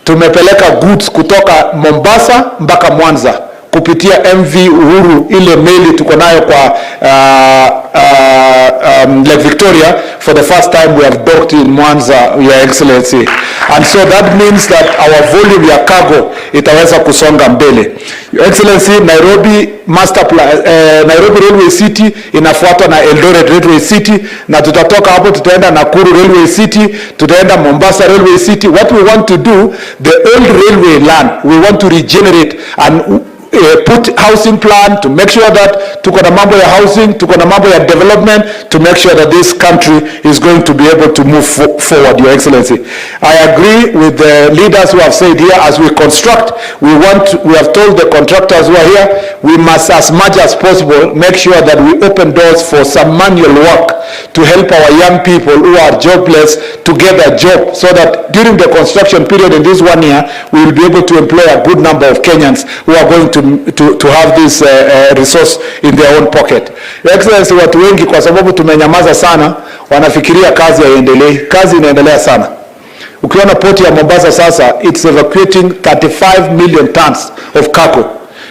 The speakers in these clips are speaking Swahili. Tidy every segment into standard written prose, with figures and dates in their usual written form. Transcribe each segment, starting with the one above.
tumepeleka goods kutoka Mombasa mpaka Mwanza kupitia MV Uhuru, ile meli tuko nayo kwa Lake Victoria. For the first time we have docked in Mwanza, Your Excellency, and so that means that our volume ya cargo itaweza kusonga mbele. Your Excellency, Nairobi master plan, Nairobi Railway City inafuatwa na Eldoret Railway City, na tutatoka hapo tutaenda Nakuru Railway City, tutaenda Mombasa Railway City. What we want to do, the old railway land, we want to regenerate and put housing plan to make sure that tuko na mambo ya housing, tuko na mambo ya development, to make sure that this country is going to be able to move forward, Your Excellency. I agree with the leaders who have said here, as we construct, we have told the contractors who are here, we must as much as possible make sure that we open doors for some manual work to help our young people who are jobless to get a job, so that during the construction period in this 1 year, we will be able to employ a good number of Kenyans who are going to have this resource in their own pocket. Your Excellency, watu wengi kwa sababu tumenyamaza sana wanafikiria kazi haiendelei. Kazi inaendelea sana. Ukiona port ya Mombasa sasa, it's evacuating 35 million tons of cargo.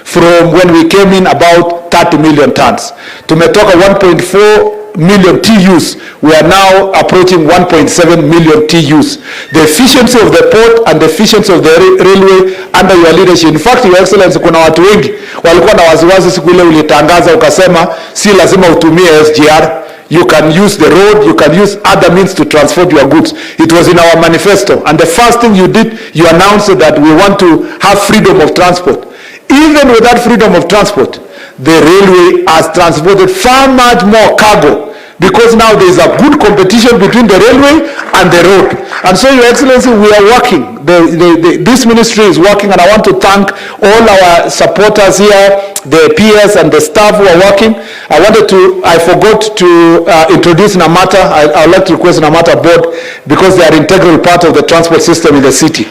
From when we came in, about 30 million tons. Tumetoka 1.4 million TUs, we are now approaching 1.7 million TUs. The efficiency of the port and the efficiency of the railway under your leadership. In fact, Your Excellency, kuna watu wengi walikuwa na waziwazi siku ile ulitangaza ukasema si lazima utumie SGR. You can use the road, you can use other means to transport your goods. It was in our manifesto, and the first thing you did, you announced that we want to have freedom of transport. Even with that freedom of transport, the railway has transported far much more cargo, because now there is a good competition between the railway and the road. And so, Your Excellency, we are working. This ministry is working, and I want to thank all our supporters here, the PS and the staff who are working. I forgot to introduce Namata. I would like to request Namata board, because they are integral part of the transport system in the city.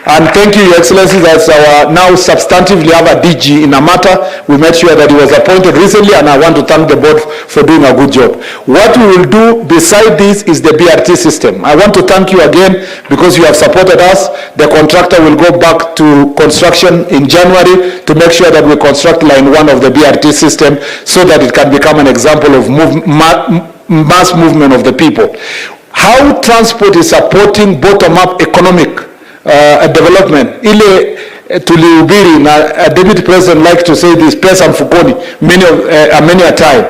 And thank you, Your Excellency, that's our now substantively have a DG in Namata. We made sure that he was appointed recently, and I want to thank the board for doing a good job. What we will do beside this is the BRT system. I want to thank you again, because you have supported us. The contractor will go back to construction in January to make sure that we construct line 1 of the BRT system, so that it can become an example of mass movement of the people. How transport is supporting bottom-up economic development. Ile tulihubiri, na Deputy President likes to say this, pesa mfukoni many a time.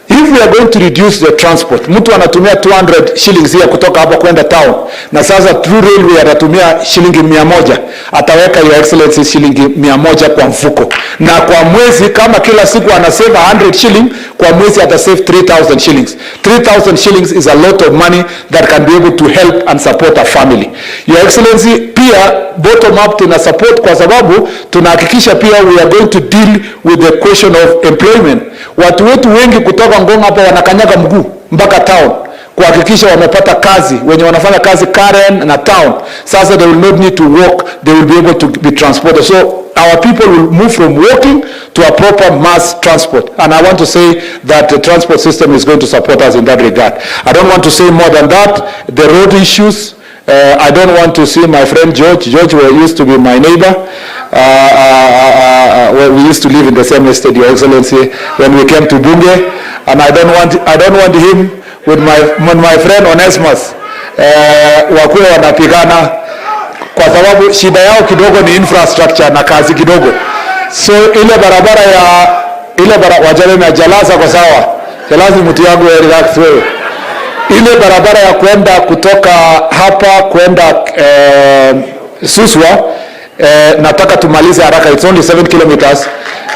If we are going to reduce the transport, mtu anatumia 200 shillings here kutoka hapa kwenda town, na sasa through railway atatumia shilingi 100, ataweka, Your Excellency, shilingi 100 kwa mfuko. Na kwa mwezi, kama kila siku anasave 100 shilling, kwa mwezi atasave 3,000 shillings. 3,000 shillings is a lot of money that can be able to help and support a family. Your Excellency, pia bottom up tuna support, kwa sababu tunahakikisha pia we are going to deal with the question of employment. Watu wetu wengi kutoka Ngong hapa wanakanyaga mguu mpaka town kuhakikisha wamepata kazi, wenye wanafanya kazi Karen na town. Sasa they will not need to walk, they will be able to be transported. So our people will move from walking to a proper mass transport. And I want to say that the transport system is going to support us in that regard. I don't want to say more than that. The road issues, I don't want to see my friend George. George used to be my neighbor. We used to live in the same estate, Your Excellency, when we came to Bunge. And I don't want him with my friend Onesmus. Wakuwa wanapigana kwa sababu shida yao kidogo ni infrastructure na kazi kidogo. So ile barabara wajale na Jalasa kwa sawa. Jalasa mtu yangu ya relax wewe. Ile barabara ya kwenda kutoka hapa kwenda Suswa, nataka tumalize haraka, it's only 7 kilometers.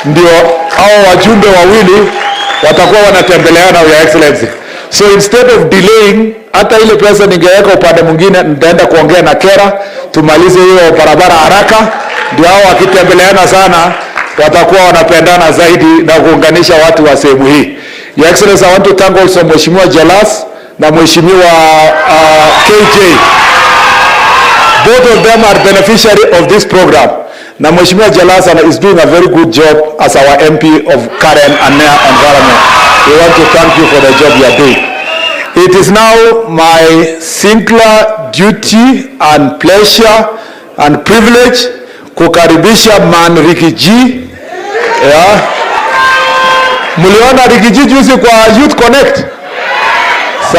Ndio hao wajumbe wawili watakuwa wanatembeleana, Your Excellency. So instead of delaying, hata ile pesa ningeweka upande mwingine, nitaenda kuongea na Kera tumalize hiyo barabara haraka, ndio hao wakitembeleana sana watakuwa wanapendana zaidi na kuunganisha watu wa sehemu hii. Your Excellency, I want to thank also Mheshimiwa Jalas na Mheshimiwa KJ. Both of them are beneficiary of this program. Na Mheshimiwa Jalasa is doing a very good job as our MP of Karen and Environment. We want to thank you for the job you are doing. It is now my singular duty and pleasure and privilege kukaribisha man Jkia. Yeah. Mliona Jkia juzi kwa Youth Connect?